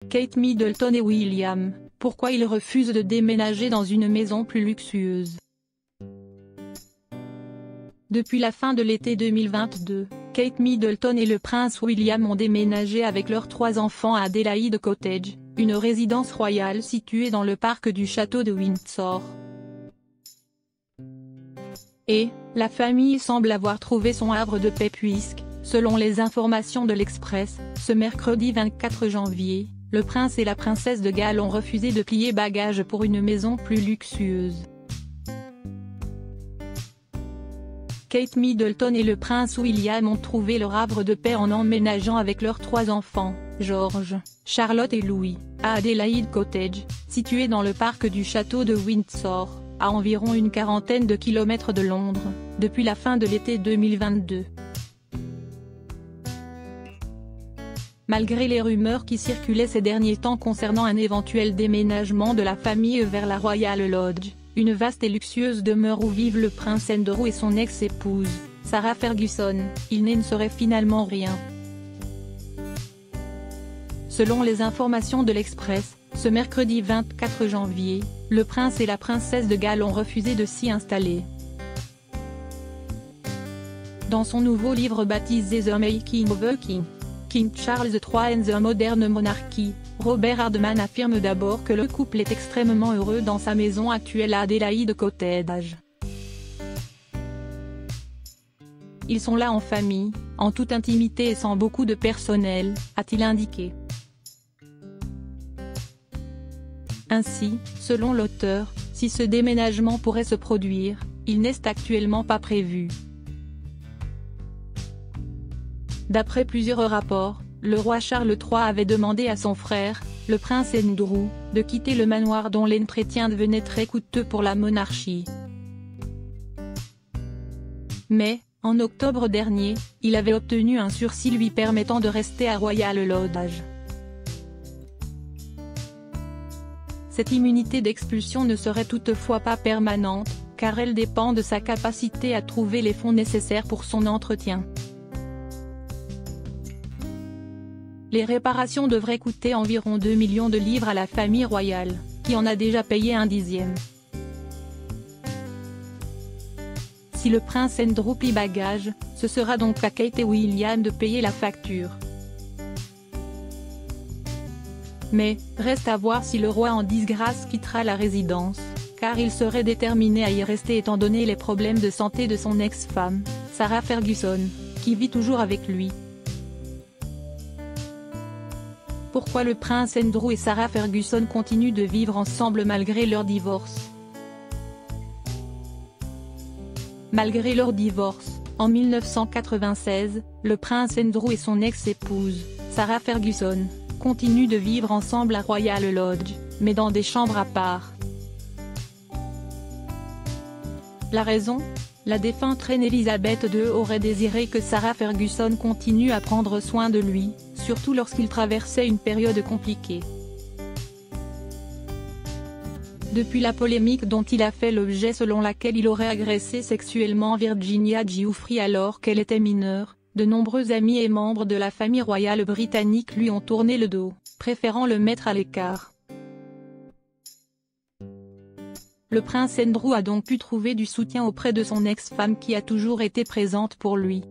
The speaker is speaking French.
Kate Middleton et William, pourquoi ils refusent de déménager dans une maison plus luxueuse? Depuis la fin de l'été 2022, Kate Middleton et le prince William ont déménagé avec leurs 3 enfants à Adelaide Cottage, une résidence royale située dans le parc du château de Windsor. Et, la famille semble avoir trouvé son havre de paix puisque, selon les informations de l'Express, ce mercredi 24 janvier, le prince et la princesse de Galles ont refusé de plier bagages pour une maison plus luxueuse. Kate Middleton et le prince William ont trouvé leur havre de paix en emménageant avec leurs 3 enfants, George, Charlotte et Louis, à Adelaide Cottage, situé dans le parc du château de Windsor, à environ une quarantaine de kilomètres de Londres, depuis la fin de l'été 2022. Malgré les rumeurs qui circulaient ces derniers temps concernant un éventuel déménagement de la famille vers la Royal Lodge, une vaste et luxueuse demeure où vivent le prince Andrew et son ex-épouse, Sarah Ferguson, il ne serait finalement rien. Selon les informations de l'Express, ce mercredi 24 janvier, le prince et la princesse de Galles ont refusé de s'y installer. Dans son nouveau livre baptisé The Making of a King, King Charles III and the Modern Monarchy, Robert Hardman affirme d'abord que le couple est extrêmement heureux dans sa maison actuelle à Adelaide Cottage. Ils sont là en famille, en toute intimité et sans beaucoup de personnel, a-t-il indiqué. Ainsi, selon l'auteur, si ce déménagement pourrait se produire, il n'est actuellement pas prévu. D'après plusieurs rapports, le roi Charles III avait demandé à son frère, le prince Andrew, de quitter le manoir dont l'entretien devenait très coûteux pour la monarchie. Mais, en octobre dernier, il avait obtenu un sursis lui permettant de rester à Royal Lodge. Cette immunité d'expulsion ne serait toutefois pas permanente, car elle dépend de sa capacité à trouver les fonds nécessaires pour son entretien. Les réparations devraient coûter environ 2 millions de livres à la famille royale, qui en a déjà payé un dixième. Si le prince Andrew plie bagages, ce sera donc à Kate et William de payer la facture. Mais, reste à voir si le roi en disgrâce quittera la résidence, car il serait déterminé à y rester étant donné les problèmes de santé de son ex-femme, Sarah Ferguson, qui vit toujours avec lui. Pourquoi le prince Andrew et Sarah Ferguson continuent de vivre ensemble malgré leur divorce? Malgré leur divorce, en 1996, le prince Andrew et son ex-épouse, Sarah Ferguson, continuent de vivre ensemble à Royal Lodge, mais dans des chambres à part. La raison? La défunte reine Elisabeth II aurait désiré que Sarah Ferguson continue à prendre soin de lui, surtout lorsqu'il traversait une période compliquée. Depuis la polémique dont il a fait l'objet selon laquelle il aurait agressé sexuellement Virginia Giuffre alors qu'elle était mineure, de nombreux amis et membres de la famille royale britannique lui ont tourné le dos, préférant le mettre à l'écart. Le prince Andrew a donc pu trouver du soutien auprès de son ex-femme qui a toujours été présente pour lui.